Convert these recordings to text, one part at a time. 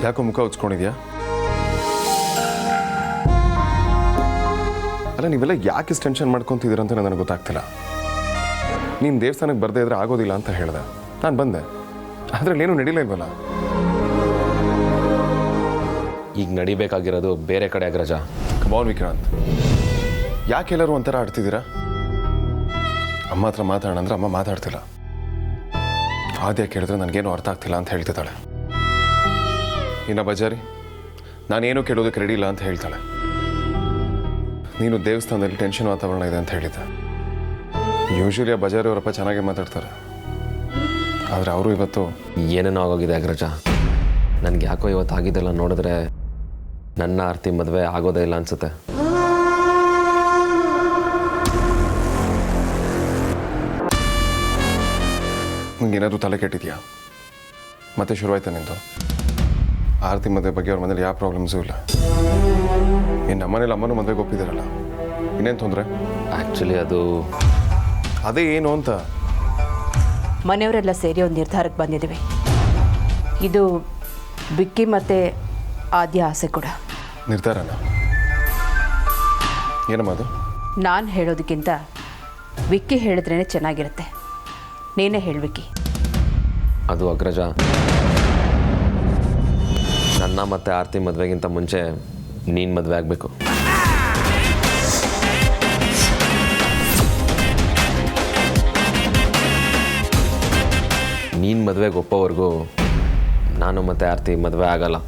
ಯಾಕೋ ಮುಖ ಉಚ್ಕೊಂಡಿದ್ಯಾ? ಅಲ್ಲ, ನೀವೆಲ್ಲ ಯಾಕೆ ಇಷ್ಟು ಟೆನ್ಷನ್ ಮಾಡ್ಕೊತಿದ್ದೀರ ಅಂತ ನನಗೆ ಗೊತ್ತಾಗ್ತಿಲ್ಲ. ನೀನು ದೇವಸ್ಥಾನಕ್ಕೆ ಬರದೇ ಇದ್ರೆ ಆಗೋದಿಲ್ಲ ಅಂತ ಹೇಳಿದೆ. ನಾನು ಬಂದೆ, ಅದರಲ್ಲೇನು ನಡೀಲೇ ಇಲ್ವಲ್ಲ. ಈಗ ನಡಿಬೇಕಾಗಿರೋದು ಬೇರೆ ಕಡೆ ಅಗ್ರಜ. ಕಮಾನ್ ವಿಕ್ರಾಂತ್, ಯಾಕೆ ಎಲ್ಲರೂ ಒಂಥರ ಆಡ್ತಿದ್ದೀರಾ? ಅಮ್ಮ ಹತ್ರ ಮಾತಾಡೋಣ ಅಂದ್ರೆ ಅಮ್ಮ ಮಾತಾಡ್ತಿಲ್ಲ. ಆದ್ಯ ಕೇಳಿದ್ರೆ ನನಗೇನು ಅರ್ಥ ಆಗ್ತಿಲ್ಲ ಅಂತ ಹೇಳ್ತಿದ್ದಾಳೆ. ಇನ್ನು ಬಜಾರಿ ನಾನೇನು ಕೇಳೋದಕ್ಕೆ ರೆಡಿ ಇಲ್ಲ ಅಂತ ಹೇಳ್ತಾಳೆ. ನೀನು ದೇವಸ್ಥಾನದಲ್ಲಿ ಟೆನ್ಷನ್ ವಾತಾವರಣ ಇದೆ ಅಂತ ಹೇಳಿದ್ದೆ. ಯೂಶ್ವಲಿ ಆ ಬಜಾರಿ ಅವರಪ್ಪ ಚೆನ್ನಾಗೇ ಮಾತಾಡ್ತಾರೆ, ಆದರೆ ಅವರು ಇವತ್ತು ಏನೇನೋ ಆಗೋಗಿದೆ ಅಗ್ರಜ. ನನಗೆ ಯಾಕೋ ಇವತ್ತು ಆಗಿದ್ದೆಲ್ಲ ನೋಡಿದ್ರೆ ನನ್ನ ಆರ್ತಿ ಮದುವೆ ಆಗೋದೇ ಇಲ್ಲ ಅನ್ಸುತ್ತೆ. ನಿಂಗೇನಾದರೂ ತಲೆ ಕೆಟ್ಟಿದ್ಯಾ? ಮತ್ತೆ ಶುರುವಾಯ್ತಾ ನಿಂದು? ಆರತಿ ಮದುವೆ ಬಗ್ಗೆ ಅವ್ರ ಮನೇಲಿ ಯಾವ ಪ್ರಾಬ್ಲಮ್ಸೂ ಇಲ್ಲ. ಇನ್ನು ನಮ್ಮನೇಲಿ ಅಮ್ಮನೂ ಮದುವೆಗೆ ಒಪ್ಪಿದಾರಲ್ಲ, ಇನ್ನೇನು ತೊಂದರೆ? ಆ್ಯಕ್ಚುಲಿ ಅದೇ ಏನು ಅಂತ ಮನೆಯವರೆಲ್ಲ ಸೇರಿ ಒಂದು ನಿರ್ಧಾರಕ್ಕೆ ಬಂದಿದ್ದೀವಿ. ಇದು ಬಿಕ್ಕಿ ಮತ್ತು ಆದ್ಯ ಆಸೆ ಕೂಡ. ನಿರ್ಧಾರನ? ಏನಮ್ಮ ಅದು? ನಾನು ಹೇಳೋದಕ್ಕಿಂತ ವಿಕ್ಕಿ ಹೇಳಿದ್ರೇ ಚೆನ್ನಾಗಿರುತ್ತೆ. ನೀನೇ ಹೇಳವಿಕ್ಕಿ. ಅದು ಅಗ್ರಜ, ನನ್ನ ಮತ್ತು ಆರ್ತಿ ಮದುವೆಗಿಂತ ಮುಂಚೆ ನೀನು ಮದುವೆ ಆಗಬೇಕು. ನೀನು ಮದುವೆಗೆ ಒಪ್ಪೋವರೆಗೂ ನಾನು ಮತ್ತು ಆರ್ತಿ ಮದುವೆ ಆಗಲ್ಲ.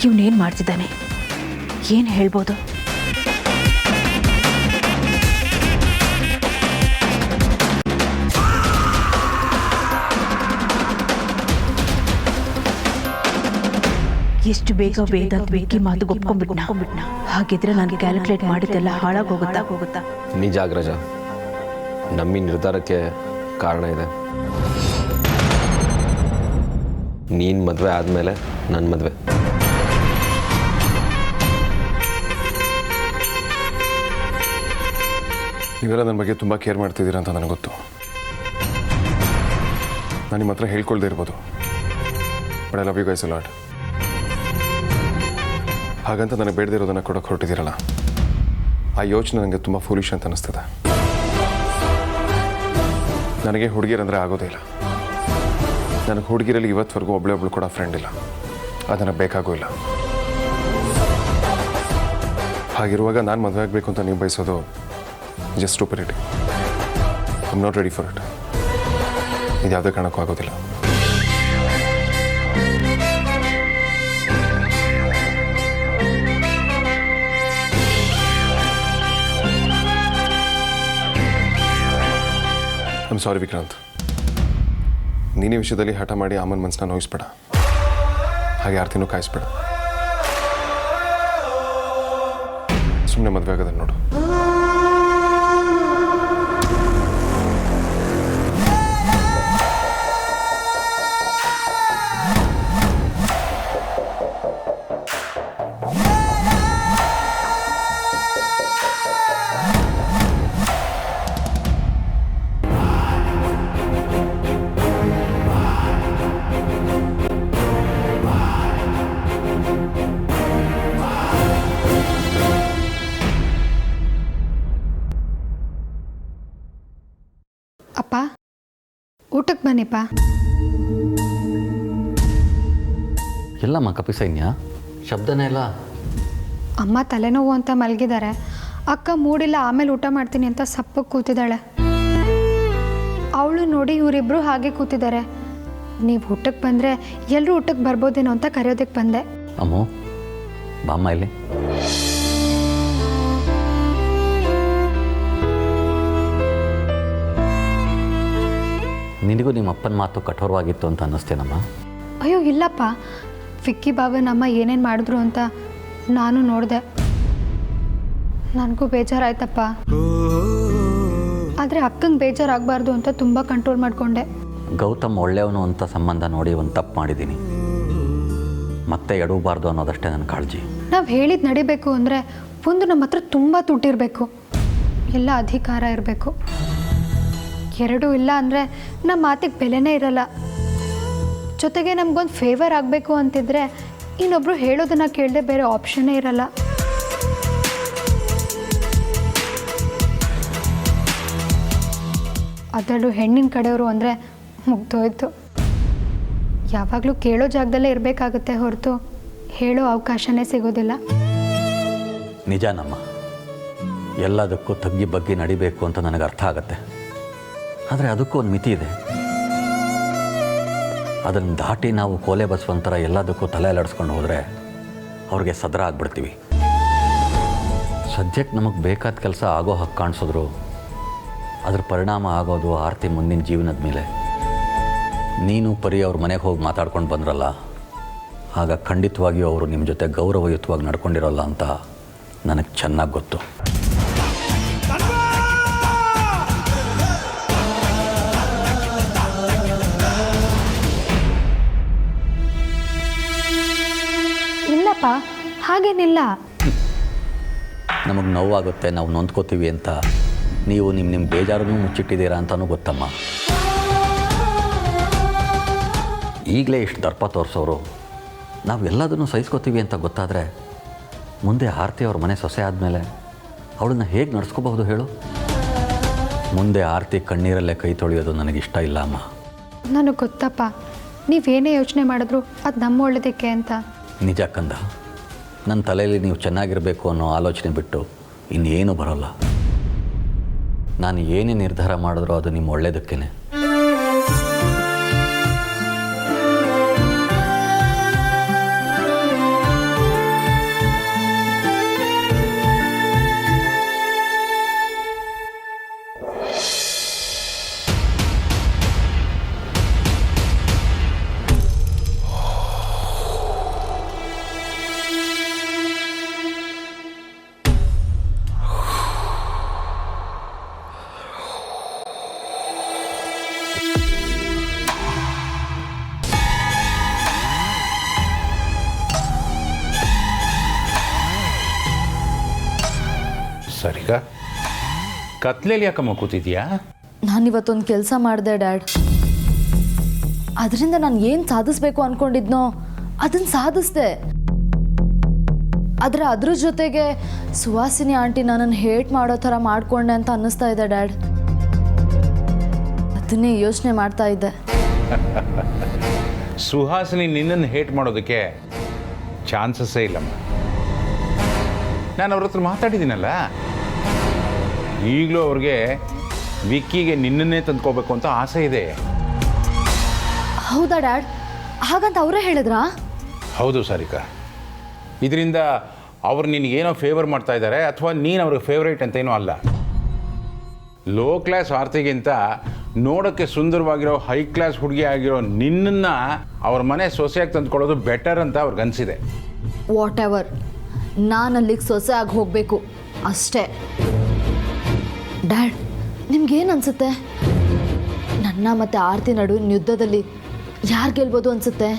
ಇವನೇನು ಮಾಡ್ತಿದ್ದಾನೆ? ಏನು ಹೇಳ್ಬೋದು? ಎಷ್ಟು ಬೇಗ ವೇದಾಂತ್ ವಿಕ್ಕಿ ಮಾತು ಒಪ್ಕೊಂಡ್ಬಿಟ್ನ. ಹಾಗಿದ್ರೆ ನನಗೆ ಕ್ಯಾಲ್ಕುಲೇಟ್ ಮಾಡಿದ್ದೆಲ್ಲ ಹಾಳಾಗೋಗುತ್ತಾ? ನಿಜ ಅಗ್ರಜ, ನಮ್ಮ ನಿರ್ಧಾರಕ್ಕೆ ಕಾರಣ ಇದೆ. ನೀನು ಮದುವೆ ಆದಮೇಲೆ ನನ್ನ ಮದುವೆ. ನೀವೆಲ್ಲ ನನ್ನ ಬಗ್ಗೆ ತುಂಬ ಕೇರ್ ಮಾಡ್ತಿದ್ದೀರಾ ಅಂತ ನನಗೆ ಗೊತ್ತು. ನಾನು ನಿಮ್ಮ ಹತ್ರ ಹೇಳ್ಕೊಳ್ದೇ ಇರ್ಬೋದು, but I love you guys a lot. ಹಾಗಂತ ನನಗೆ ಬೇಡದೇ ಇರೋದನ್ನು ಕೊಡೋಕೆ ಹೊರಟಿದ್ದೀರಲ್ಲ, ಆ ಯೋಚನೆ ನನಗೆ ತುಂಬ ಫೂಲಿಶ್ ಅಂತ ಅನ್ನಿಸ್ತದೆ. ನನಗೆ ಹುಡುಗಿರಂದರೆ ಆಗೋದೇ ಇಲ್ಲ. ನನಗೆ ಹುಡುಗಿರಲ್ಲಿ ಇವತ್ತವರೆಗೂ ಒಬ್ಬಳು ಕೂಡ ಫ್ರೆಂಡ್ ಇಲ್ಲ. ಅದು ನನಗೆ ಬೇಕಾಗೂ ಇಲ್ಲ. ಹಾಗಿರುವಾಗ ನಾನು ಮದುವೆ ಆಗಬೇಕು ಅಂತ ನೀವು ಬಯಸೋದು just stupidity. I am not ready for it. ಇದು ಯಾವುದೇ ಕಾರಣಕ್ಕೂ ಆಗೋದಿಲ್ಲ. I am sorry Vikranth. ನೀನೇ ವಿಷಯದಲ್ಲಿ ಹಠ ಮಾಡಿ ಅಮ್ಮನ ಮನಸ್ಸನ್ನ ನೋಯಿಸ್ಬೇಡ, ಹಾಗೆ ಆರ್ತಿನೂ ಕಾಯಿಸ್ಬೇಡ. ಸುಮ್ಮನೆ ಮದುವೆ ಆಗೋದನ್ನು ನೋಡು. ಅಪ್ಪ, ಊಟಕ್ಕೆ ಬನ್ನಿಪ್ಪ. ಎಲ್ಲಮ್ಮ ಕಪಿಸೈನ್ಯ? ಶಬ್ದನೇ ಇಲ್ಲ. ಅಮ್ಮ ತಲೆನೋವು ಅಂತ ಮಲಗಿದ್ದಾರೆ. ಅಕ್ಕ ಮೂಡಿಲ್ಲ, ಆಮೇಲೆ ಊಟ ಮಾಡ್ತೀನಿ ಅಂತ ಸಪ್ಪಗೆ ಕೂತಿದ್ದಾಳೆ. ಅವಳು ನೋಡಿ ಇವರಿಬ್ಬರು ಹಾಗೆ ಕೂತಿದ್ದಾರೆ. ನೀವು ಊಟಕ್ಕೆ ಬಂದರೆ ಎಲ್ಲರೂ ಊಟಕ್ಕೆ ಬರ್ಬೋದೇನೋ ಅಂತ ಕರೆಯೋದಕ್ಕೆ ಬಂದೆ. ಅಮ್ಮು, ಬಾಮ್ಮ ಇಲ್ಲಿ. ನಿನಗೂ ನಿಮ್ಮ ಅಪ್ಪನ ಮಾತು ಕಠೋರವಾಗಿತ್ತು ಅಂತ ಅನ್ನಿಸ್ತೇನಮ್ಮ? ಅಯ್ಯೋ ಇಲ್ಲಪ್ಪ, ವಿಕ್ಕಿ ಬಾಬನಮ್ಮ ಏನೇನು ಮಾಡಿದ್ರು ಅಂತ ನಾನು ನೋಡಿದೆ. ನನಗೂ ಬೇಜಾರಾಯ್ತಪ್ಪ. ಆದರೆ ಅಕ್ಕಂಗೆ ಬೇಜಾರಾಗಬಾರ್ದು ಅಂತ ತುಂಬ ಕಂಟ್ರೋಲ್ ಮಾಡಿಕೊಂಡೆ. ಗೌತಮ್ ಒಳ್ಳೆಯವನು ಅಂತ ಸಂಬಂಧ ನೋಡಿ ಒಂದು ತಪ್ಪು ಮಾಡಿದ್ದೀನಿ. ಮತ್ತೆ ಎಡವಬಾರ್ದು ಅನ್ನೋದಷ್ಟೇ ನನ್ನ ಕಾಳಜಿ. ನಾವು ಹೇಳಿದ್ದು ನಡಿಬೇಕು ಅಂದರೆ ಒಂದು ನಮ್ಮ ಹತ್ರ ತುಂಬ ದುಡ್ಡಿರಬೇಕು, ಎಲ್ಲ ಅಧಿಕಾರ ಇರಬೇಕು. ಎರಡೂ ಇಲ್ಲ ಅಂದರೆ ನಮ್ಮ ಮಾತಿಗೆ ಬೆಲೆನೇ ಇರಲ್ಲ. ಜೊತೆಗೆ ನಮಗೊಂದು ಫೇವರ್ ಆಗಬೇಕು ಅಂತಿದ್ರೆ ಇನ್ನೊಬ್ಬರು ಹೇಳೋದನ್ನು ಕೇಳದೆ ಬೇರೆ ಆಪ್ಷನ್ನೇ ಇರಲ್ಲ. ಅದರಲ್ಲೂ ಹೆಣ್ಣಿನ ಕಡೆಯವರು ಅಂದರೆ ಮುಗ್ದೋಯ್ತು. ಯಾವಾಗಲೂ ಕೇಳೋ ಜಾಗದಲ್ಲೇ ಇರಬೇಕಾಗುತ್ತೆ ಹೊರತು ಹೇಳೋ ಅವಕಾಶನೇ ಸಿಗೋದಿಲ್ಲ. ನಿಜನಮ್ಮ, ಎಲ್ಲದಕ್ಕೂ ತಗ್ಗಿ ಬಗ್ಗಿ ನಡಿಬೇಕು ಅಂತ ನನಗೆ ಅರ್ಥ ಆಗತ್ತೆ. ಆದರೆ ಅದಕ್ಕೂ ಒಂದು ಮಿತಿ ಇದೆ. ಅದನ್ನು ದಾಟಿ ನಾವು ಕೋಲೆ ಬಸವಂತರ ಎಲ್ಲದಕ್ಕೂ ತಲೆ ಅಲ್ಲಾಡಿಸ್ಕೊಂಡು ಹೋದರೆ ಅವ್ರಿಗೆ ಸದರ ಆಗ್ಬಿಡ್ತೀವಿ. ಸದ್ಯಕ್ಕೆ ನಮಗೆ ಬೇಕಾದ ಕೆಲಸ ಆಗೋ ಹಕ್ಕು ಕಾಣಿಸಿದ್ರು ಅದ್ರ ಪರಿಣಾಮ ಆಗೋದು ಆರ್ತಿ ಮುಂದಿನ ಜೀವನದ ಮೇಲೆ. ನೀನು ಪರಿ ಅವ್ರ ಮನೆಗೆ ಹೋಗಿ ಮಾತಾಡ್ಕೊಂಡು ಬಂದ್ರಲ್ಲ, ಆಗ ಖಂಡಿತವಾಗಿಯೂ ಅವರು ನಿಮ್ಮ ಜೊತೆ ಗೌರವಯುತವಾಗಿ ನಡ್ಕೊಂಡಿರೋಲ್ಲ ಅಂತ ನನಗೆ ಚೆನ್ನಾಗಿ ಗೊತ್ತು. ಇಲ್ಲಪ್ಪ, ಹಾಗೇನಿಲ್ಲ. ನಮಗೆ ನೋವಾಗುತ್ತೆ, ನಾವು ನೊಂದ್ಕೋತೀವಿ ಅಂತ ನೀವು ನಿಮ್ಮ ಬೇಜಾರನ್ನು ಮುಚ್ಚಿಟ್ಟಿದ್ದೀರಾ ಅಂತಲೂ ಗೊತ್ತಮ್ಮ. ಈಗಲೇ ಇಷ್ಟು ದರ್ಪ ತೋರಿಸೋರು ನಾವು ಎಲ್ಲದನ್ನು ಸಹಿಸ್ಕೋತೀವಿ ಅಂತ ಗೊತ್ತಾದರೆ ಮುಂದೆ ಆರತಿ ಅವ್ರ ಮನೆ ಸೊಸೆ ಆದಮೇಲೆ ಅವಳನ್ನು ಹೇಗೆ ನಡೆಸ್ಕೋಬಹುದು ಹೇಳು? ಮುಂದೆ ಆರತಿ ಕಣ್ಣೀರಲ್ಲೇ ಕೈ ತೊಳೆಯೋದು ನನಗಿಷ್ಟ ಇಲ್ಲ ಅಮ್ಮ. ನನಗೆ ಗೊತ್ತಪ್ಪ, ನೀವೇನೇ ಯೋಚನೆ ಮಾಡಿದ್ರು ಅದು ನಮ್ಮ ಒಳ್ಳೆದಕ್ಕೆ ಅಂತ. ನಿಜ ಕಂದ, ನನ್ನ ತಲೆಯಲ್ಲಿ ನೀವು ಚೆನ್ನಾಗಿರಬೇಕು ಅನ್ನೋ ಆಲೋಚನೆ ಬಿಟ್ಟು ಇನ್ನೇನು ಬರೋಲ್ಲ. ನಾನು ಏನೇ ನಿರ್ಧಾರ ಮಾಡಿದ್ರೂ ಅದು ನಿಮ್ಮ ಒಳ್ಳೆಯದಕ್ಕೇನೆ. ಸರಿಗ ಕತ್ಲೇಲಿ ಯಾಕಮ್ಮ ಕೂತಿದ್ಯಾ? ನಾನಿವತ್ತೊಂದು ಕೆಲಸ ಮಾಡಿದೆ ಡ್ಯಾಡ್. ಅದರಿಂದ ನಾನು ಏನು ಸಾಧಿಸ್ಬೇಕು ಅಂದ್ಕೊಂಡಿದ್ನೋ ಅದನ್ನು ಸಾಧಿಸ್ದೆ. ಆದರೆ ಅದ್ರ ಜೊತೆಗೆ ಸುವಾಸಿನಿ ಆಂಟಿ ನನ್ನನ್ನು ಹೇಟ್ ಮಾಡೋ ಥರ ಮಾಡಿಕೊಂಡೆ ಅಂತ ಅನ್ನಿಸ್ತಾ ಇದೆ ಡ್ಯಾಡ್. ಅದನ್ನೇ ಯೋಚನೆ ಮಾಡ್ತಾ ಇದ್ದೆ. ಸುಹಾಸಿನಿ ನಿನ್ನನ್ನು ಹೇಟ್ ಮಾಡೋದಕ್ಕೆ ಚಾನ್ಸಸ್ಸೇ ಇಲ್ಲಮ್ಮ. ನಾನು ಅವ್ರ ಹತ್ರ ಮಾತಾಡಿದ್ದೀನಲ್ಲ, ಈಗಲೂ ಅವ್ರಿಗೆ ವಿಕ್ಕಿಗೆ ನಿನ್ನನ್ನೇ ತಂದ್ಕೋಬೇಕು ಅಂತ ಆಸೆ ಇದೆ. ಹೌದಾ ಡ್ಯಾಡ್? ಹಾಗಂತ ಅವರೇ ಹೇಳಿದ್ರಾ? ಹೌದು ಸಾರಿಕಾ. ಇದರಿಂದ ಅವ್ರು ನಿನಗೇನೋ ಫೇವರ್ ಮಾಡ್ತಾ ಇದ್ದಾರೆ ಅಥವಾ ನೀನು ಅವ್ರಿಗೆ ಫೇವ್ರೇಟ್ ಅಂತೇನೋ ಅಲ್ಲ. ಲೋ ಕ್ಲಾಸ್ ಆರ್ತಿಗಿಂತ ನೋಡೋಕ್ಕೆ ಸುಂದರವಾಗಿರೋ ಹೈ ಕ್ಲಾಸ್ ಹುಡುಗಿ ಆಗಿರೋ ನಿನ್ನನ್ನು ಅವ್ರ ಮನೆ ಸೊಸೆಯಾಗಿ ತಂದ್ಕೊಳ್ಳೋದು ಬೆಟರ್ ಅಂತ ಅವ್ರಿಗೆ ಅನಿಸಿದೆ. ವಾಟ್ ಎವರ್, ನಾನು ಅಲ್ಲಿಗೆ ಸೊಸೆ ಆಗಿ ಹೋಗಬೇಕು ಅಷ್ಟೇ. ಡ್ಯಾಡ್, ನಿಮ್ಗೇನು ಅನಿಸುತ್ತೆ? ನನ್ನ ಮತ್ತು ಆರತಿ ನಡುವಿನ ಯುದ್ಧದಲ್ಲಿ ಯಾರು ಗೆಲ್ಬೋದು ಅನಿಸುತ್ತೆ?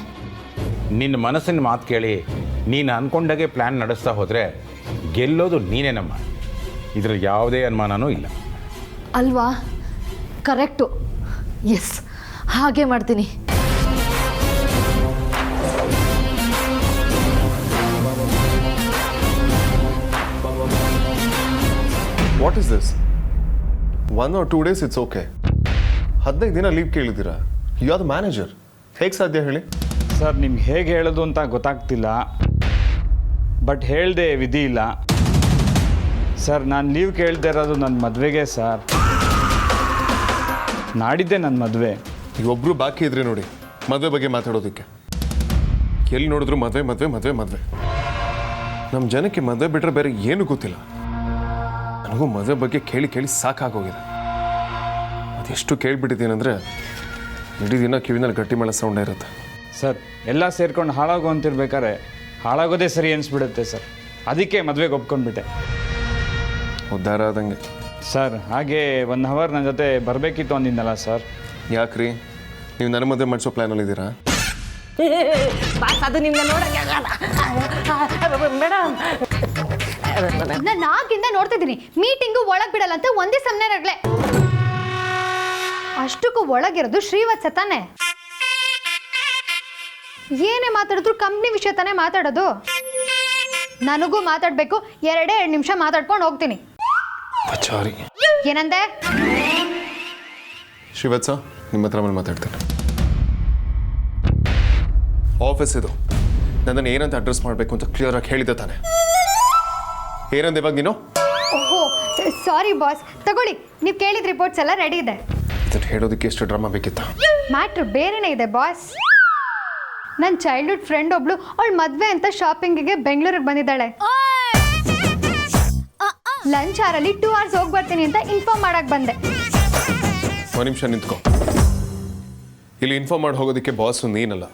ನಿನ್ನ ಮನಸ್ಸಿನ ಮಾತು ಕೇಳಿ ನೀನು ಅಂದ್ಕೊಂಡಾಗೆ ಪ್ಲ್ಯಾನ್ ನಡೆಸ್ತಾ ಹೋದರೆ ಗೆಲ್ಲೋದು ನೀನೇನಮ್ಮ. ಇದರಲ್ಲಿ ಯಾವುದೇ ಅನುಮಾನನೂ ಇಲ್ಲ. ಅಲ್ವಾ? ಕರೆಕ್ಟು. ಎಸ್, ಹಾಗೆ ಮಾಡ್ತೀನಿ. What is this? 1 or 2 days it's okay. 15 ದಿನ ಲೀವ್ ಕೇಳಿದ್ದೀರಾ? You are the manager. ಹೇಗೆ ಸಾಧ್ಯ ಹೇಳಿ? ಸರ್, ನಿಮ್ಗೆ ಹೇಗೆ ಹೇಳೋದು ಅಂತ ಗೊತ್ತಾಗ್ತಿಲ್ಲ, ಬಟ್ ಹೇಳ್ದೆ ವಿಧಿ ಇಲ್ಲ. ಸರ್, ನಾನು ಲೀವ್ ಕೇಳ್ತಾ ಇರೋದು ನನ್ನ ಮದುವೆಗೆ ಸರ್. ನಾಡಿದ್ದೆ ನನ್ನ ಮದುವೆ. ಈಗ ಒಬ್ಬರು ಬಾಕಿ ಇದ್ರೆ ನೋಡಿ ಮದುವೆ ಬಗ್ಗೆ ಮಾತಾಡೋದಕ್ಕೆ. ಎಲ್ಲಿ ನೋಡಿದ್ರು ಮದುವೆ ಮದುವೆ ಮದುವೆ ಮದುವೆ. ನಮ್ಮ ಜನಕ್ಕೆ ಮದುವೆ ಬಿಟ್ಟರೆ ಬೇರೆ ಏನೂ ಗೊತ್ತಿಲ್ಲ. ನನಗೂ ಮದುವೆ ಬಗ್ಗೆ ಕೇಳಿ ಕೇಳಿ ಸಾಕಾಗೋಗಿದೆ. ಅದೆಷ್ಟು ಕೇಳಿಬಿಟ್ಟಿದ್ದೀನಂದರೆ ಇಡೀ ದಿನ ಕಿವಿನಲ್ಲಿ ಗಟ್ಟಿ ಮೇಳ ಸೌಂಡೇ ಇರುತ್ತೆ. ಸರ್, ಎಲ್ಲ ಸೇರ್ಕೊಂಡು ಹಾಳಾಗೋ ಅಂತಿರ್ಬೇಕಾದ್ರೆ ಹಾಳಾಗೋದೇ ಸರಿ ಅನಿಸ್ಬಿಡುತ್ತೆ ಸರ್. ಅದಕ್ಕೆ ಮದುವೆಗೆ ಒಪ್ಕೊಂಡ್ಬಿಟ್ಟೆ. ಉದ್ಧಾರ ಆದಂಗೆ. ಸರ್ ಹಾಗೆ 1 ಅವರ್ ನನ್ನ ಜೊತೆ ಬರಬೇಕಿತ್ತು ಅಂದಿದ್ದಲ್ಲ ಸರ್. ಯಾಕ್ರಿ ನೀವು ನನ್ನ ಮದುವೆ ಮಾಡಿಸೋ ಪ್ಲ್ಯಾನಲ್ಲಿದ್ದೀರಾ? ಅದು ನಿಮ್ಮನ್ನ ನೋಡಕ್ಕೆ ಮೇಡಮ್ ನಾನು ಆಗಿಂದ ನೋಡ್ತಿದ್ದೀನಿ ಮೀಟಿಂಗು ಒಳಗೆ ಬಿಡಲ್ಲ ಅಂತ ಒಂದೇ ಸಮನೆ ರಗ್ಲೆ. ಅಷ್ಟಕ್ಕೂ ಒಳಗಿರೋದು ಶ್ರೀವತ್ಸ ತಾನೆ. ಏನೇ ಮಾತಾಡಿದ್ರು ಕಂಪ್ನಿ ವಿಷಯ ತಾನೇ ಮಾತಾಡೋದು. ನನಗೂ ಮಾತಾಡಬೇಕು, 2 ನಿಮಿಷ ಮಾತಾಡ್ಕೊಂಡು ಹೋಗ್ತೀನಿ. ಪಚಾರಿ. ಏನಂದೆ? ಶ್ರೀವತ್ಸ, ನಿಮ್ಮ ಹತ್ರ ಆಮೇಲೆ ಮಾತಾಡ್ತೇನೆ. ಆಫೀಸ್ ಇದು, ನನ್ನನ್ನು ಏನಂತ ಅಡ್ರೆಸ್ ಮಾಡಬೇಕು ಅಂತ ಕ್ಲಿಯರಾಗಿ ಹೇಳಿದ್ದೆ ತಾನೆ. ಏನಂದೆ ಇವಾಗ ನೀನು? ಓಹೋ ಸಾರಿ ಬಾಸ್, ತಗೊಳ್ಳಿ, ನೀವು ಕೇಳಿದ ರಿಪೋರ್ಟ್ಸ್ ಎಲ್ಲ ರೆಡಿ ಇದೆ. ಇದನ್ನು ಹೇಳೋದಕ್ಕೆ ಎಷ್ಟು ಡ್ರಾಮಾ ಬೇಕಿತ್ತ? ಮ್ಯಾಟ್ರ್ ಬೇರೆನೇ ಇದೆ ಬಾಸ್. ನನ್ನ ಚೈಲ್ಡ್ಹುಡ್ ಫ್ರೆಂಡ್ ಒಬ್ಳು ಅವಳು ಮದುವೆ ಅಂತ ಶಾಪಿಂಗಿಗೆ ಬೆಂಗಳೂರಿಗೆ ಬಂದಿದ್ದಾಳೆ. ಲಂಚ್ ಅವರಲ್ಲಿ 2 hours ಹೋಗಿ ಬರ್ತೀನಿ ಅಂತ ಇನ್ಫಾರ್ಮ್ ಮಾಡಕ್ಕೆ ಬಂದೆ. ಒಂದು ನಿಮಿಷ ನಿಂತ್ಕೊ. ಇಲ್ಲಿ ಇನ್ಫಾರ್ಮ್ ಮಾಡಿ ಹೋಗೋದಕ್ಕೆ ಬಾಸು ನೀನಲ್ಲ,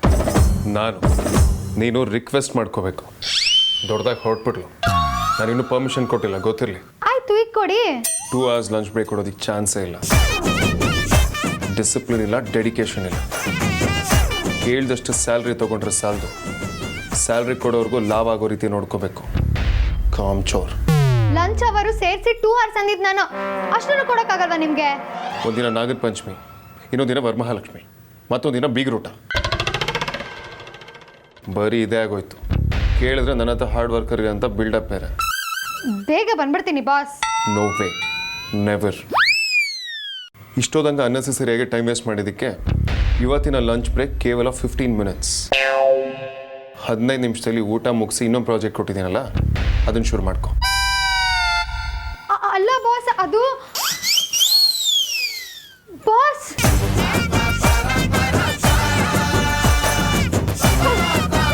ನಾನು. ನೀನು ರಿಕ್ವೆಸ್ಟ್ ಮಾಡ್ಕೋಬೇಕು. ದೊಡ್ಡದಾಗಿ ಹೊರಟ್ಬಿಟ್ಲು. ನಾನಿನ್ನೂ ಪರ್ಮಿಷನ್ ಕೊಟ್ಟಿಲ್ಲ, ಗೊತ್ತಿರಲಿ. ಆಯ್ತು, ಈಗ ಕೊಡಿ. 2 hours ಲಂಚ್ ಬ್ರೇಕ್ ಕೊಡೋದಕ್ಕೆ ಚಾನ್ಸೇ ಇಲ್ಲ. ಡಿಸಿಪ್ಲಿನ್ ಇಲ್ಲ, ಡೆಡಿಕೇಶನ್ ಇಲ್ಲ. ಕೇಳಿದಷ್ಟು ಸ್ಯಾಲ್ರಿ ತೊಗೊಂಡ್ರೆ ಸಾಲದು. ಸ್ಯಾಲ್ರಿ ಕೊಡೋರ್ಗೂ ಲಾಭ ಆಗೋ ರೀತಿ ನೋಡ್ಕೋಬೇಕು. ಕಾಮ್ ಚೋರ್. ಲಂಚ್ ಅವರು ಸೇರಿಸಿ 2 hours ಅಂದಿದ್ದು ನಾನು. ಅಷ್ಟನ್ನು ಕೊಡೋಕ್ಕಾಗಲ್ವಾ ನಿಮಗೆ? ಒಂದಿನ ನಾಗರ ಪಂಚಮಿ, ಇನ್ನೊಂದು ದಿನ ವರಮಹಾಲಕ್ಷ್ಮಿ, ಮತ್ತೊಂದು ದಿನ ಬೀಗ್ರೂಟ. ಬರೀ ಇದೇ ಆಗೋಯ್ತು. ಕೇಳಿದ್ರೆ ನನ್ನ ಹತ್ರ ಹಾರ್ಡ್ ವರ್ಕರ್ ಅಂತ ಬಿಲ್ಡಪ್ ಬೇರೆ. ಬೇಗ ಬಂದ್ಬಿಡ್ತೀನಿ ಬಾಸ್. No way, never. ಇಷ್ಟೋದಂಗೆ ಅನ್ನೆಸೆಸರಿಯಾಗಿ ಟೈಮ್ ವೇಸ್ಟ್ ಮಾಡಿದ್ದಕ್ಕೆ ಇವತ್ತಿನ ಲಂಚ್ ಬ್ರೇಕ್ ಕೇವಲ 15 minutes. 15 ನಿಮಿಷದಲ್ಲಿ ಊಟ ಮುಗಿಸಿ ಇನ್ನೊಂದು ಪ್ರಾಜೆಕ್ಟ್ ಕೊಟ್ಟಿದ್ದೀನಲ್ಲ, ಅದನ್ನು ಶುರು ಮಾಡ್ಕೊ.